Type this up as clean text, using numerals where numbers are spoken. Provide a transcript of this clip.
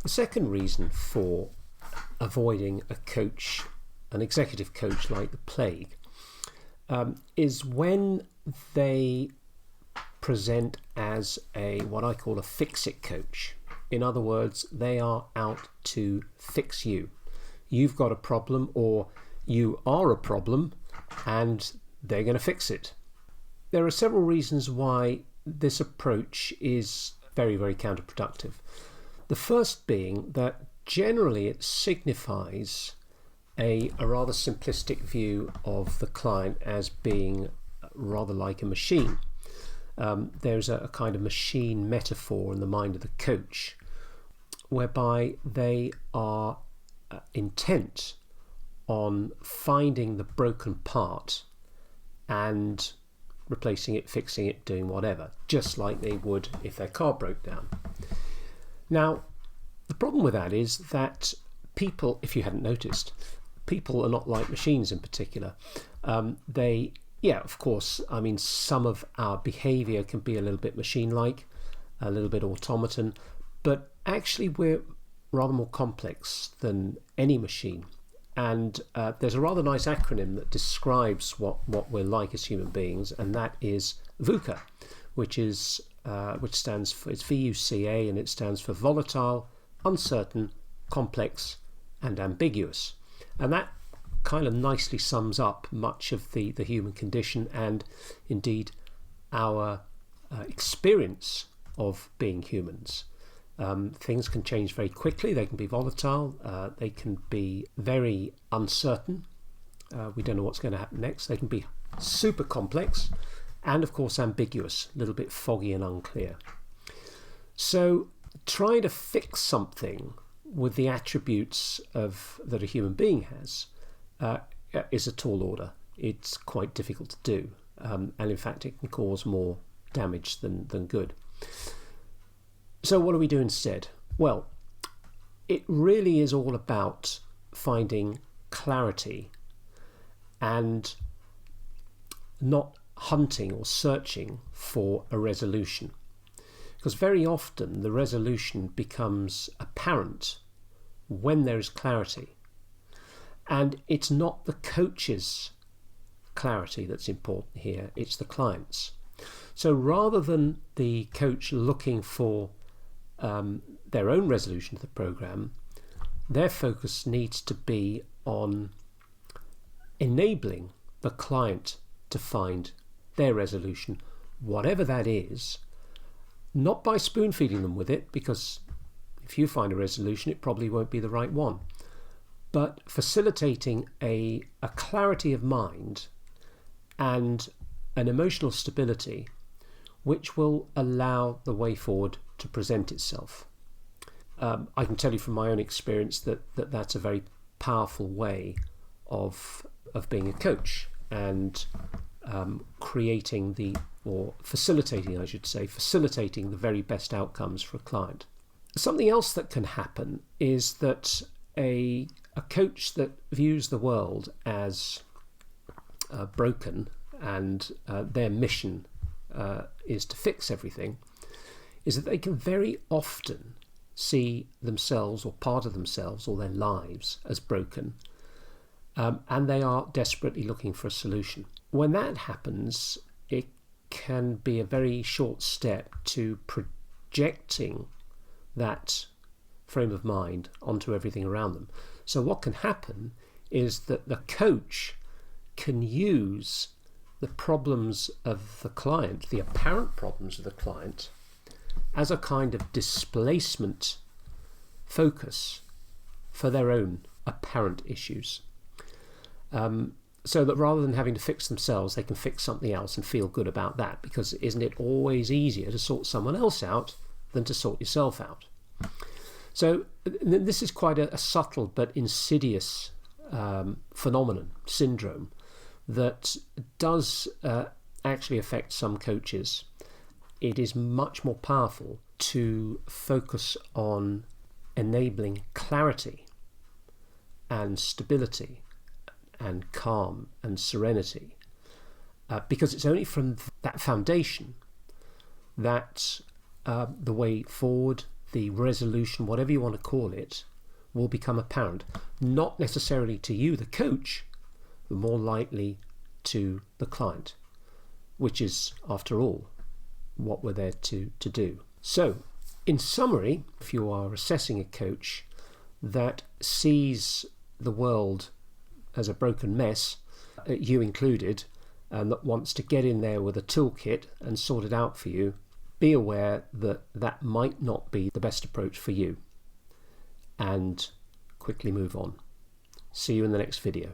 The second reason for avoiding an executive coach like the plague, is when they present as what I call a Fixit coach. In other words, they are out to fix you. You've got a problem, or you are a problem, and they're going to fix it. There are several reasons why this approach is very, very counterproductive. The first being that generally it signifies a rather simplistic view of the client as being rather like a machine. There's a kind of machine metaphor in the mind of the coach, whereby they are intent on finding the broken part and replacing it, fixing it, doing whatever, just like they would if their car broke down. Now, the problem with that is that people, if you hadn't noticed, people are not like machines in particular. Of course, I mean, some of our behaviour can be a little bit machine-like, a little bit automaton, but actually we're rather more complex than any machine. And there's a rather nice acronym that describes what we're like as human beings, and that is VUCA, which stands for, it's VUCA, and it stands for volatile, uncertain, complex, and ambiguous. And that kind of nicely sums up much of the human condition, and indeed our experience of being humans. Things can change very quickly. They can be volatile. They can be very uncertain. We don't know what's going to happen next. They can be super complex and, of course, ambiguous, a little bit foggy and unclear. So trying to fix something with the attributes that a human being has is a tall order. It's quite difficult to do. And in fact, it can cause more damage than good. So what do we do instead? Well, it really is all about finding clarity and not hunting or searching for a resolution. Because very often the resolution becomes apparent when there is clarity. And it's not the coach's clarity that's important here, it's the client's. So rather than the coach looking for their own resolution to the program, their focus needs to be on enabling the client to find their resolution, whatever that is, not by spoon feeding them with it, because if you find a resolution it probably won't be the right one, but facilitating a clarity of mind and an emotional stability which will allow the way forward to present itself. I can tell you from my own experience that's a very powerful way of being a coach, and facilitating the very best outcomes for a client. Something else that can happen is that a coach that views the world as broken and their mission is to fix everything, is that they can very often see themselves or part of themselves or their lives as broken, and they are desperately looking for a solution. When that happens, it can be a very short step to projecting that frame of mind onto everything around them. So what can happen is that the coach can use the problems of the client, the apparent problems of the client, as a kind of displacement focus for their own apparent issues. So that rather than having to fix themselves, they can fix something else and feel good about that, because isn't it always easier to sort someone else out than to sort yourself out? So this is quite a subtle but insidious phenomenon, syndrome, that does actually affect some coaches. It is much more powerful to focus on enabling clarity and stability and calm and serenity, because it's only from that foundation that the way forward, the resolution, whatever you want to call it, will become apparent. Not necessarily to you, the coach, but more likely to the client, which is, after all, what we're there to do. So, in summary, if you are assessing a coach that sees the world as a broken mess, you included, and that wants to get in there with a toolkit and sort it out for you, be aware that that might not be the best approach for you, and quickly move on. See you in the next video.